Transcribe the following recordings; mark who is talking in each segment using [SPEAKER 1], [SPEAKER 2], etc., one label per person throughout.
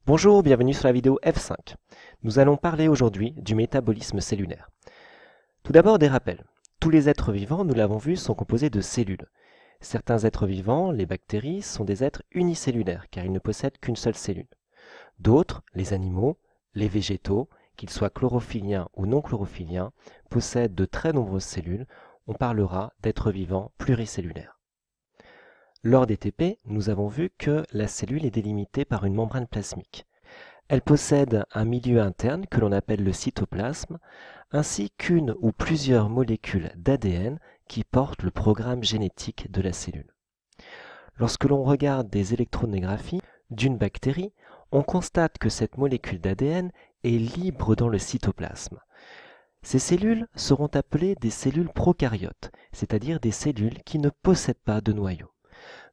[SPEAKER 1] Bonjour, bienvenue sur la vidéo F5. Nous allons parler aujourd'hui du métabolisme cellulaire. Tout d'abord des rappels. Tous les êtres vivants, nous l'avons vu, sont composés de cellules. Certains êtres vivants, les bactéries, sont des êtres unicellulaires car ils ne possèdent qu'une seule cellule. D'autres, les animaux, les végétaux, qu'ils soient chlorophylliens ou non chlorophylliens, possèdent de très nombreuses cellules. On parlera d'êtres vivants pluricellulaires. Lors des TP, nous avons vu que la cellule est délimitée par une membrane plasmique. Elle possède un milieu interne que l'on appelle le cytoplasme, ainsi qu'une ou plusieurs molécules d'ADN qui portent le programme génétique de la cellule. Lorsque l'on regarde des électronographies d'une bactérie, on constate que cette molécule d'ADN est libre dans le cytoplasme. Ces cellules seront appelées des cellules prokaryotes, c'est-à-dire des cellules qui ne possèdent pas de noyau.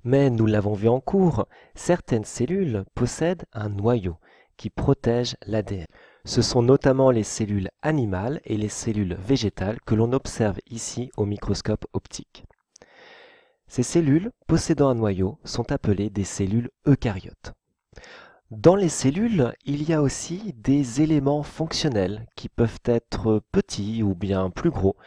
[SPEAKER 1] Mais nous l'avons vu en cours, certaines cellules possèdent un noyau qui protège l'ADN. Ce sont notamment les cellules animales et les cellules végétales que l'on observe ici au microscope optique. Ces cellules possédant un noyau sont appelées des cellules eucaryotes. Dans les cellules, il y a aussi des éléments fonctionnels qui peuvent être petits ou bien plus gros.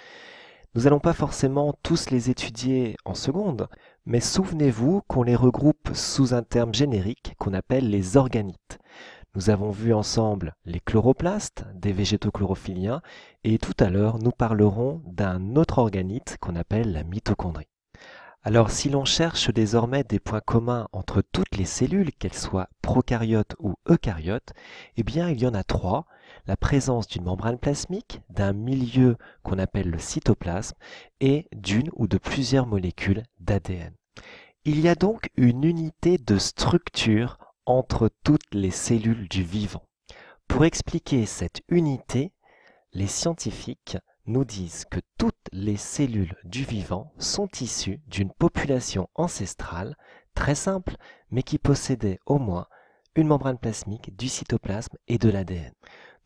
[SPEAKER 1] Nous n'allons pas forcément tous les étudier en seconde, mais souvenez-vous qu'on les regroupe sous un terme générique qu'on appelle les organites. Nous avons vu ensemble les chloroplastes, des végétaux chlorophylliens, et tout à l'heure nous parlerons d'un autre organite qu'on appelle la mitochondrie. Alors si l'on cherche désormais des points communs entre toutes les cellules, qu'elles soient prokaryotes ou eucaryotes, eh bien il y en a trois. La présence d'une membrane plasmique, d'un milieu qu'on appelle le cytoplasme et d'une ou de plusieurs molécules d'ADN. Il y a donc une unité de structure entre toutes les cellules du vivant. Pour expliquer cette unité, les scientifiques nous disent que toutes les cellules du vivant sont issues d'une population ancestrale très simple, mais qui possédait au moins une membrane plasmique, du cytoplasme et de l'ADN.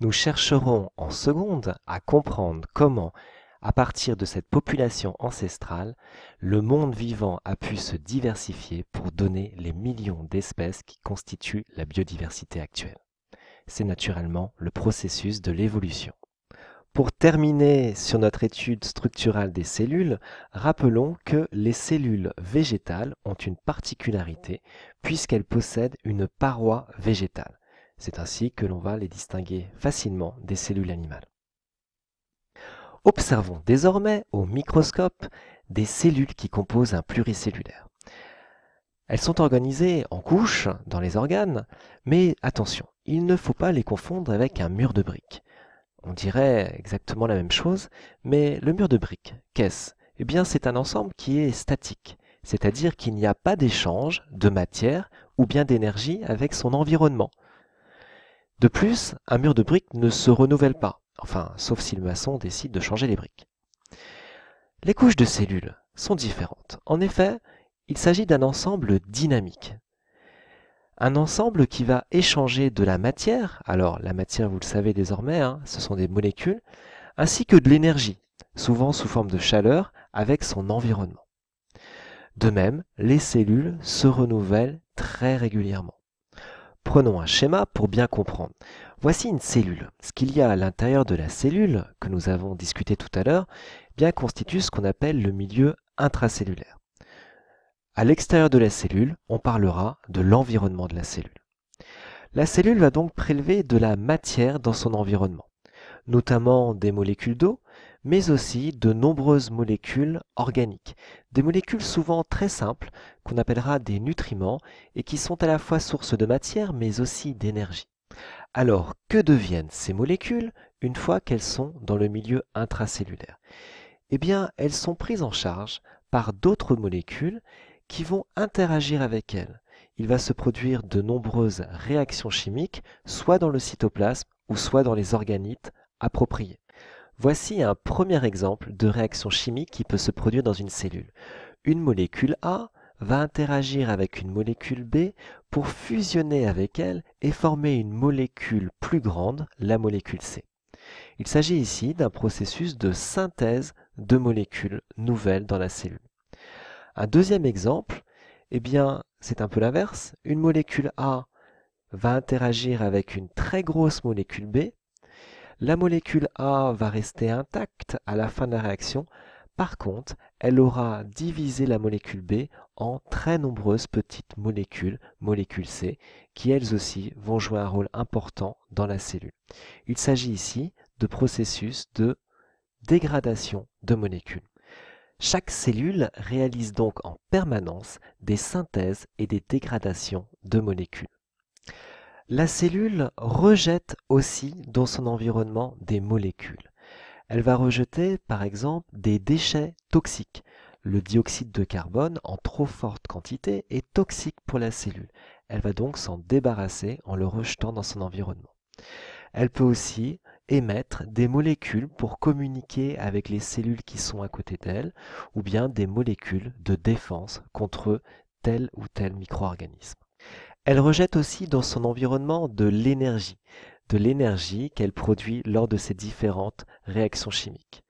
[SPEAKER 1] Nous chercherons en seconde à comprendre comment, à partir de cette population ancestrale, le monde vivant a pu se diversifier pour donner les millions d'espèces qui constituent la biodiversité actuelle. C'est naturellement le processus de l'évolution. Pour terminer sur notre étude structurale des cellules, rappelons que les cellules végétales ont une particularité puisqu'elles possèdent une paroi végétale. C'est ainsi que l'on va les distinguer facilement des cellules animales. Observons désormais au microscope des cellules qui composent un pluricellulaire. Elles sont organisées en couches dans les organes, mais attention, il ne faut pas les confondre avec un mur de briques. On dirait exactement la même chose, mais le mur de briques, qu'est-ce? Eh bien, c'est un ensemble qui est statique, c'est-à-dire qu'il n'y a pas d'échange de matière ou bien d'énergie avec son environnement. De plus, un mur de briques ne se renouvelle pas, enfin, sauf si le maçon décide de changer les briques. Les couches de cellules sont différentes. En effet, il s'agit d'un ensemble dynamique. Un ensemble qui va échanger de la matière, alors la matière vous le savez désormais, ce sont des molécules, ainsi que de l'énergie, souvent sous forme de chaleur, avec son environnement. De même, les cellules se renouvellent très régulièrement. Prenons un schéma pour bien comprendre. Voici une cellule. Ce qu'il y a à l'intérieur de la cellule, que nous avons discuté tout à l'heure, bien constitue ce qu'on appelle le milieu intracellulaire. À l'extérieur de la cellule, on parlera de l'environnement de la cellule. La cellule va donc prélever de la matière dans son environnement, notamment des molécules d'eau, mais aussi de nombreuses molécules organiques, des molécules souvent très simples qu'on appellera des nutriments et qui sont à la fois source de matière mais aussi d'énergie. Alors, que deviennent ces molécules une fois qu'elles sont dans le milieu intracellulaire? Eh bien, elles sont prises en charge par d'autres molécules qui vont interagir avec elles. Il va se produire de nombreuses réactions chimiques, soit dans le cytoplasme ou soit dans les organites appropriés. Voici un premier exemple de réaction chimique qui peut se produire dans une cellule. Une molécule A va interagir avec une molécule B pour fusionner avec elle et former une molécule plus grande, la molécule C. Il s'agit ici d'un processus de synthèse de molécules nouvelles dans la cellule. Un deuxième exemple, eh bien, c'est un peu l'inverse. Une molécule A va interagir avec une très grosse molécule B. La molécule A va rester intacte à la fin de la réaction. Par contre, elle aura divisé la molécule B en très nombreuses petites molécules, molécules C, qui elles aussi vont jouer un rôle important dans la cellule. Il s'agit ici de processus de dégradation de molécules. Chaque cellule réalise donc en permanence des synthèses et des dégradations de molécules. La cellule rejette aussi dans son environnement des molécules. Elle va rejeter par exemple des déchets toxiques. Le dioxyde de carbone en trop forte quantité est toxique pour la cellule. Elle va donc s'en débarrasser en le rejetant dans son environnement. Elle peut aussi émettre des molécules pour communiquer avec les cellules qui sont à côté d'elle, ou bien des molécules de défense contre tel ou tel micro-organisme. Elle rejette aussi dans son environnement de l'énergie qu'elle produit lors de ces différentes réactions chimiques.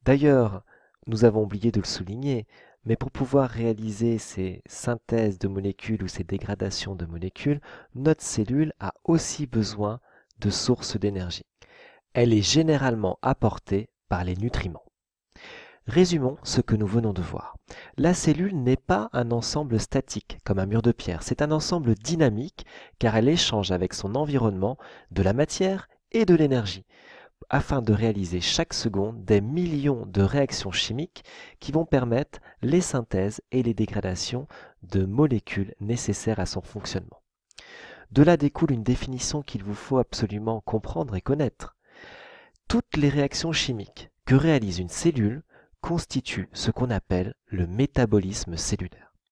[SPEAKER 1] D'ailleurs, nous avons oublié de le souligner, mais pour pouvoir réaliser ces synthèses de molécules ou ces dégradations de molécules, notre cellule a aussi besoin de sources d'énergie. Elle est généralement apportée par les nutriments. Résumons ce que nous venons de voir. La cellule n'est pas un ensemble statique comme un mur de pierre, c'est un ensemble dynamique car elle échange avec son environnement de la matière et de l'énergie afin de réaliser chaque seconde des millions de réactions chimiques qui vont permettre les synthèses et les dégradations de molécules nécessaires à son fonctionnement. De là découle une définition qu'il vous faut absolument comprendre et connaître. Toutes les réactions chimiques que réalise une cellule constituent ce qu'on appelle le métabolisme cellulaire.